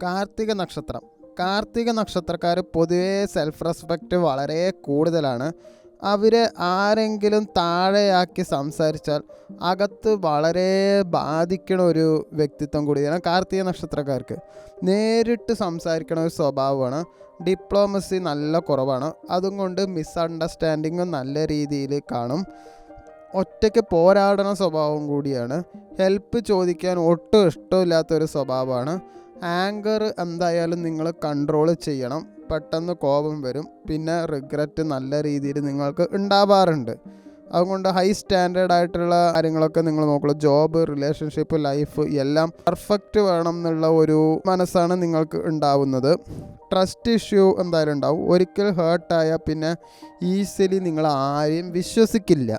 കാർത്തിക നക്ഷത്രം. കാർത്തിക നക്ഷത്രക്കാർ പൊതുവേ സെൽഫ് റെസ്പെക്റ്റ് വളരെ കൂടുതലാണ്. അവർ ആരെങ്കിലും താഴെയാക്കി സംസാരിച്ചാൽ അകത്ത് വളരെ ബാധിക്കണ ഒരു വ്യക്തിത്വം കൂടിയാണ് കാർത്തിക നക്ഷത്രക്കാർക്ക്. നേരിട്ട് സംസാരിക്കണ ഒരു സ്വഭാവമാണ്. ഡിപ്ലോമസി നല്ല കുറവാണ്. അതുകൊണ്ട് മിസ്അണ്ടർസ്റ്റാൻഡിങ് നല്ല രീതിയിൽ കാണും. ഒറ്റയ്ക്ക് പോരാടണ സ്വഭാവം കൂടിയാണ്. ഹെൽപ്പ് ചോദിക്കാൻ ഒട്ടും ഇഷ്ടമില്ലാത്തൊരു സ്വഭാവമാണ്. ആങ്കർ എന്തായാലും നിങ്ങൾ കൺട്രോൾ ചെയ്യണം. പെട്ടെന്ന് കോപം വരും. പിന്നെ റിഗ്രറ്റ് നല്ല രീതിയിൽ നിങ്ങൾക്ക് ഉണ്ടാവാറുണ്ട്. അതുകൊണ്ട് ഹൈ സ്റ്റാൻഡേർഡ് ആയിട്ടുള്ള കാര്യങ്ങളൊക്കെ നിങ്ങൾ നോക്കുള്ളൂ. ജോബ്, റിലേഷൻഷിപ്പ്, ലൈഫ് എല്ലാം പെർഫെക്റ്റ് വേണം എന്നുള്ള ഒരു മനസ്സാണ് നിങ്ങൾക്ക് ഉണ്ടാവുന്നത്. ട്രസ്റ്റ് ഇഷ്യൂ എന്തായാലും ഉണ്ടാവും. ഒരിക്കൽ ഹേർട്ടായാൽ പിന്നെ ഈസിലി നിങ്ങൾ ആരെയും വിശ്വസിക്കില്ല.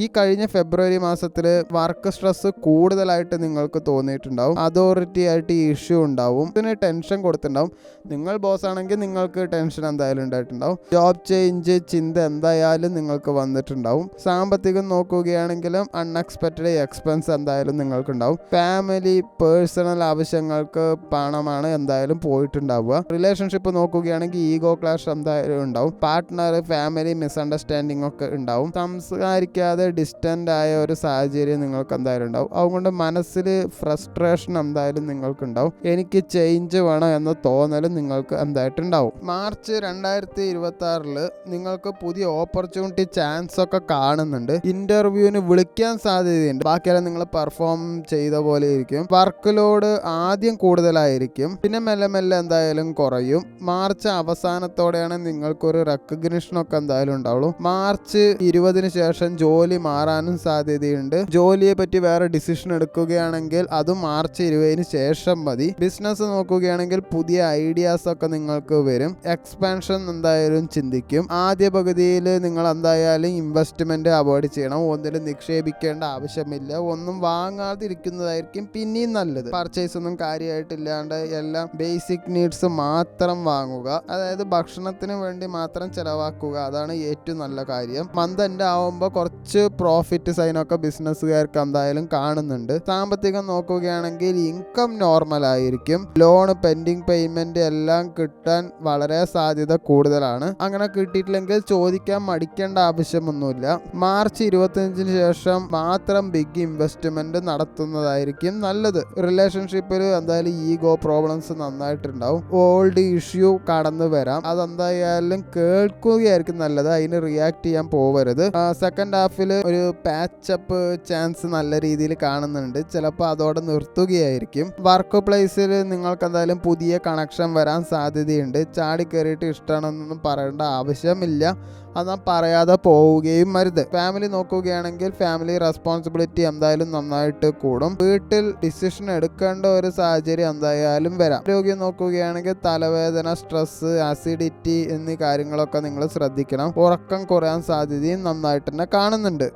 ഈ കഴിഞ്ഞ ഫെബ്രുവരി മാസത്തിൽ വർക്ക് സ്ട്രെസ് കൂടുതലായിട്ട് നിങ്ങൾക്ക് തോന്നിയിട്ടുണ്ടാവും. അതോറിറ്റി ആയിട്ട് ഈ ഇഷ്യൂ ഉണ്ടാവും. ഇതിന് ടെൻഷൻ കൊടുത്തിട്ടുണ്ടാവും. നിങ്ങൾ ബോസ് ആണെങ്കിൽ നിങ്ങൾക്ക് ടെൻഷൻ എന്തായാലും ഉണ്ടായിട്ടുണ്ടാവും. ജോബ് ചേഞ്ച് ചിന്ത എന്തായാലും നിങ്ങൾക്ക് വന്നിട്ടുണ്ടാവും. സാമ്പത്തികം നോക്കുകയാണെങ്കിലും അൺഎക്സ്പെക്റ്റഡ് എക്സ്പെൻസ് എന്തായാലും നിങ്ങൾക്കുണ്ടാവും. ഫാമിലി പേഴ്സണൽ ആവശ്യങ്ങൾക്ക് പണമാണ് എന്തായാലും പോയിട്ടുണ്ടാവുക. റിലേഷൻഷിപ്പ് നോക്കുകയാണെങ്കിൽ ഈഗോ ക്ലാഷ് എന്തായാലും ഉണ്ടാവും. പാർട്ട്ണർ, ഫാമിലി മിസ്അണ്ടർസ്റ്റാൻഡിങ് ഒക്കെ ഉണ്ടാവും. സംസാരിക്കാതെ ഡിസ്റ്റൻ്റ് ആയ ഒരു സാഹചര്യം നിങ്ങൾക്ക് എന്തായാലും ഉണ്ടാവും. അതുകൊണ്ട് മനസ്സിൽ ഫ്രസ്ട്രേഷൻ എന്തായാലും നിങ്ങൾക്കുണ്ടാവും. എനിക്ക് ചേഞ്ച് വേണം എന്ന തോന്നലും നിങ്ങൾക്ക് എന്തായിട്ടുണ്ടാവും. മാർച്ച് 2026 നിങ്ങൾക്ക് പുതിയ ഓപ്പർച്യൂണിറ്റി ചാൻസ് ഒക്കെ കാണുന്നുണ്ട്. ഇന്റർവ്യൂവിന് വിളിക്കാൻ സാധ്യതയുണ്ട്. ബാക്കിയെല്ലാം നിങ്ങൾ പെർഫോം ചെയ്ത പോലെ ഇരിക്കും. വർക്ക് ലോഡ് ആദ്യം കൂടുതലായിരിക്കും, പിന്നെ മെല്ലെ മെല്ലെ എന്തായാലും കുറയും. മാർച്ച് അവസാനത്തോടെയാണ് നിങ്ങൾക്കൊരു റെക്കഗ്നിഷനൊക്കെ എന്തായാലും ഉണ്ടാവുള്ളൂ. മാർച്ച് 20 ശേഷം ജോലി മാറാനും സാധ്യതയുണ്ട്. ജോലിയെ പറ്റി വേറെ ഡിസിഷൻ എടുക്കുകയാണെങ്കിൽ അതും മാർച്ച് 20 ശേഷം മതി. ബിസിനസ് നോക്കുകയാണെങ്കിൽ പുതിയ ഐഡിയാസ് ഒക്കെ നിങ്ങൾക്ക് വരും. എക്സ്പാൻഷൻ എന്തായാലും ചിന്തിക്കും. ആദ്യ പകുതിയിൽ നിങ്ങൾ എന്തായാലും ഇൻവെസ്റ്റ്മെന്റ് അവോയ്ഡ് ചെയ്യണം. ഒന്നിലും നിക്ഷേപിക്കേണ്ട ആവശ്യമില്ല. ഒന്നും വാങ്ങാതിരിക്കുന്നതായിരിക്കും പിന്നെയും നല്ലത്. പർച്ചേസ് ഒന്നും കാര്യമായിട്ടില്ലാണ്ട് എല്ലാം ബേസിക് നീഡ്സ് മാത്രം വാങ്ങുക. അതായത് ഭക്ഷണത്തിന് വേണ്ടി മാത്രം ചെലവാക്കുക. അതാണ് ഏറ്റവും നല്ല കാര്യം. മന്ത് എൻഡ് ആവുമ്പോൾ കുറച്ച് പ്രോഫിറ്റ് സൈനൊക്കെ ബിസിനസ്സുകാർക്ക് എന്തായാലും കാണുന്നുണ്ട്. സാമ്പത്തികം നോക്കുകയാണെങ്കിൽ ഇൻകം നോർമൽ ആയിരിക്കും. ലോൺ, പെൻഡിങ് പേയ്മെന്റ് എല്ലാം കിട്ടാൻ വളരെ സാധ്യത കൂടുതലാണ്. അങ്ങനെ കിട്ടിയിട്ടില്ലെങ്കിൽ ചോദിക്കാൻ മടിക്കേണ്ട ആവശ്യമൊന്നുമില്ല. മാർച്ച് 25 ശേഷം മാത്രം ബിഗ് ഇൻവെസ്റ്റ്മെന്റ് നടത്തുന്നതായിരിക്കും നല്ലത്. റിലേഷൻഷിപ്പിൽ എന്തായാലും ഈഗോ പ്രോബ്ലംസ് നന്നായിട്ടുണ്ടാവും. ഓൾഡ് ഇഷ്യൂ കടന്നു വരാം. അതെന്തായാലും കേൾക്കുകയായിരിക്കും നല്ലത്. അതിന് റിയാക്ട് ചെയ്യാൻ പോവരുത്. സെക്കൻഡ് ഹാഫിൽ ഒരു പാച്ചപ്പ് ചാൻസ് നല്ല രീതിയിൽ കാണുന്നുണ്ട്. ചിലപ്പോൾ അതോടെ നിർത്തുകയായിരിക്കും. വർക്ക് പ്ലേസിൽ നിങ്ങൾക്ക് എന്തായാലും പുതിയ കണക്ഷൻ വരാൻ സാധ്യതയുണ്ട്. ചാടി കയറിയിട്ട് ഇഷ്ടമാണെന്നൊന്നും പറയേണ്ട ആവശ്യമില്ല. എന്നാൽ പറയാതെ പോവുകയും അരുത്. ഫാമിലി നോക്കുകയാണെങ്കിൽ ഫാമിലി റെസ്പോൺസിബിലിറ്റി എന്തായാലും നന്നായിട്ട് കൂടും. വീട്ടിൽ ഡിസിഷൻ എടുക്കേണ്ട ഒരു സാഹചര്യം എന്തായാലും വരാം. ആരോഗ്യം നോക്കുകയാണെങ്കിൽ തലവേദന, സ്ട്രെസ്, അസിഡിറ്റി എന്നീ കാര്യങ്ങളൊക്കെ നിങ്ങൾ ശ്രദ്ധിക്കണം. ഉറക്കം കുറയാൻ സാധ്യതയും നന്നായിട്ട് തന്നെ കാണുന്നുണ്ട്.